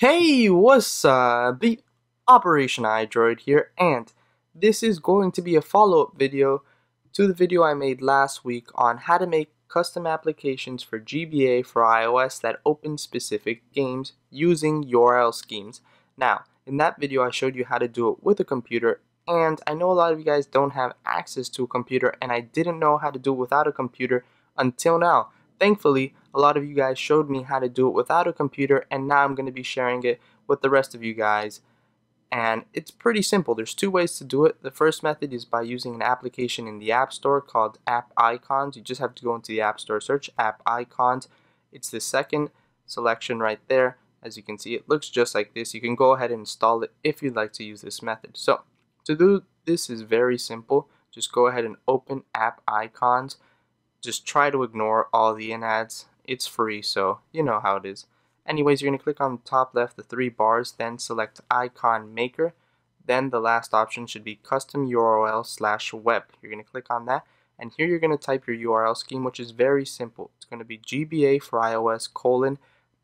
Hey, what's up? The OPERATIONiDROID here, and this is going to be a follow-up video to the video I made last week on how to make custom applications for GBA for iOS that open specific games using URL schemes. Now, in that video I showed you how to do it with a computer, and I know a lot of you guys don't have access to a computer, and I didn't know how to do it without a computer until now. Thankfully, a lot of you guys showed me how to do it without a computer, and now I'm going to be sharing it with the rest of you guys. And it's pretty simple. There's two ways to do it. The first method is by using an application in the App Store called App Icons. You just have to go into the App Store, search App Icons. It's the second selection right there. As you can see, it looks just like this. You can go ahead and install it if you'd like to use this method. So, to do this is very simple. Just go ahead and open App Icons. Just try to ignore all the in-ads. It's free, so you know how it is. Anyways, you're going to click on the top left, the three bars, then select Icon Maker. Then the last option should be Custom URL/Web. You're going to click on that, and here you're going to type your URL scheme, which is very simple. It's going to be GBA4iOS :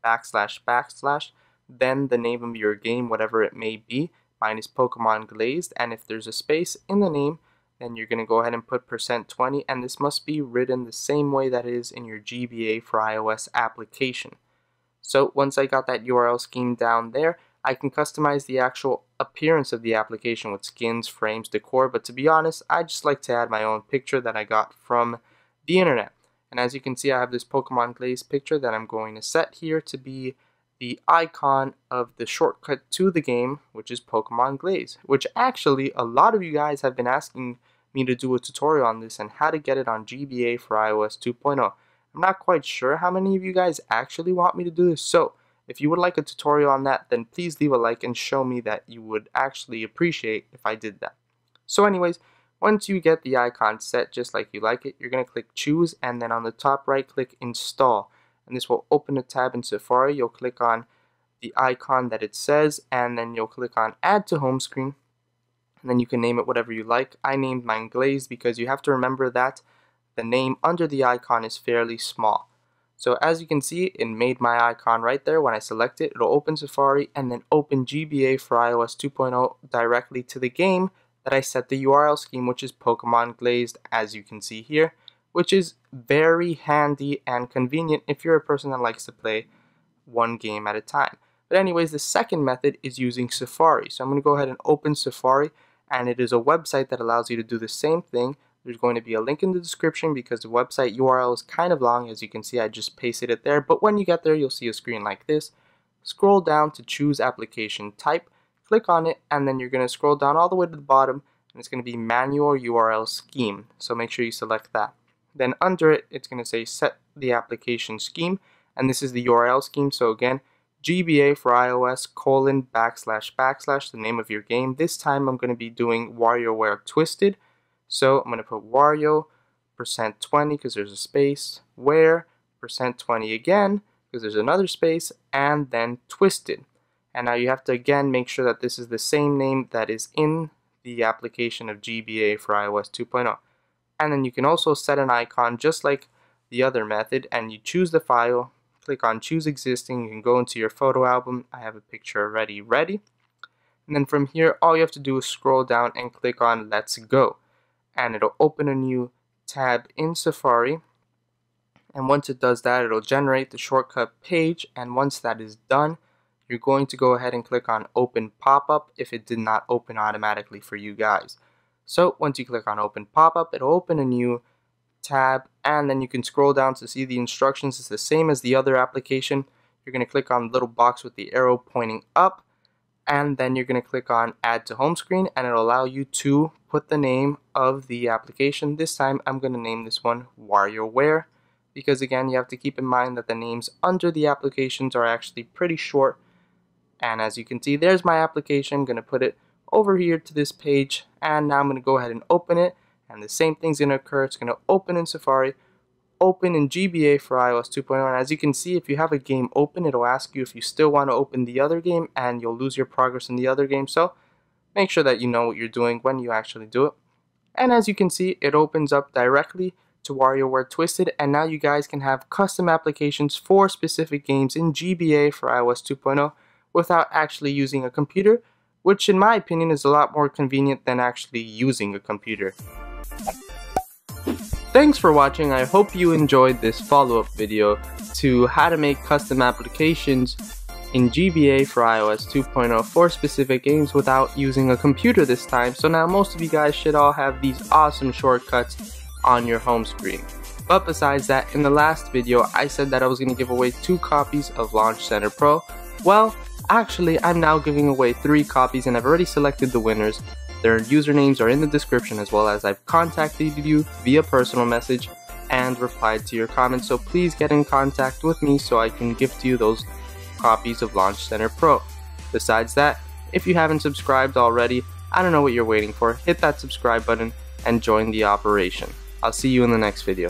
//, then the name of your game, whatever it may be. Mine is Pokemon Glazed, and if there's a space in the name, then you're going to go ahead and put %20, and this must be written the same way that it is in your GBA for iOS application. So once I got that URL scheme down there, I can customize the actual appearance of the application with skins, frames, decor, but to be honest, I just like to add my own picture that I got from the internet. And as you can see, I have this Pokemon Glaze picture that I'm going to set here to be the icon of the shortcut to the game, which is Pokemon Glaze, which actually a lot of you guys have been asking me to do a tutorial on this and how to get it on GBA for iOS 2.0. I'm not quite sure how many of you guys actually want me to do this, so if you would like a tutorial on that, then please leave a like and show me that you would actually appreciate if I did that. So anyways, once you get the icon set just like you like it, you're going to click Choose, and then on the top right click Install, and this will open a tab in Safari. You'll click on the icon that it says, and then you'll click on Add to Home Screen, and then you can name it whatever you like. I named mine Glazed because you have to remember that the name under the icon is fairly small. So as you can see, it made my icon right there. When I select it, it'll open Safari and then open GBA for iOS 2.0 directly to the game that I set the URL scheme, which is Pokemon Glazed, as you can see here, which is very handy and convenient if you're a person that likes to play one game at a time. But anyways, the second method is using Safari. So I'm going to go ahead and open Safari, and it is a website that allows you to do the same thing. There's going to be a link in the description because the website URL is kind of long. As you can see, I just pasted it there, but when you get there, you'll see a screen like this. Scroll down to choose application type, click on it, and then you're going to scroll down all the way to the bottom, and it's going to be manual URL scheme. So make sure you select that. Then under it, it's going to say set the application scheme, and this is the URL scheme. So again, GBA for iOS : //, the name of your game. This time I'm going to be doing WarioWare Twisted. So I'm going to put Wario %20 because there's a space, where %20 again because there's another space, and then Twisted. And now you have to again make sure that this is the same name that is in the application of GBA for iOS 2.0. And then you can also set an icon just like the other method, and you choose the file, click on Choose Existing, you can go into your photo album. I have a picture already ready. And then from here, all you have to do is scroll down and click on Let's Go. And it'll open a new tab in Safari, and once it does that, it'll generate the shortcut page, and once that is done, you're going to go ahead and click on Open Pop-up if it did not open automatically for you guys. So once you click on Open Pop-up, it'll open a new tab, and then you can scroll down to see the instructions. It's the same as the other application. You're going to click on the little box with the arrow pointing up, and then you're going to click on Add to Home Screen, and it'll allow you to put the name of the application. This time I'm going to name this one WarioWare, because again, you have to keep in mind that the names under the applications are actually pretty short. And as you can see, there's my application. I'm going to put it over here to this page, and now I'm going to go ahead and open it, and the same thing's going to occur. It's going to open in Safari, open in GBA for iOS 2.0, and as you can see, if you have a game open, it'll ask you if you still want to open the other game, and you'll lose your progress in the other game. So make sure that you know what you're doing when you actually do it. And as you can see, it opens up directly to WarioWare Twisted, and now you guys can have custom applications for specific games in GBA for iOS 2.0 without actually using a computer, which in my opinion is a lot more convenient than actually using a computer. Thanks for watching. I hope you enjoyed this follow-up video to how to make custom applications in GBA for iOS 2.0 for specific games without using a computer this time. So now most of you guys should all have these awesome shortcuts on your home screen. But besides that, in the last video I said that I was going to give away 2 copies of Launch Center Pro. Well, actually I'm now giving away 3 copies and I've already selected the winners. Their usernames are in the description, as well as I've contacted you via personal message and replied to your comments. So please get in contact with me so I can gift you those copies of Launch Center Pro. Besides that, if you haven't subscribed already, I don't know what you're waiting for. Hit that subscribe button and join the operation. I'll see you in the next video.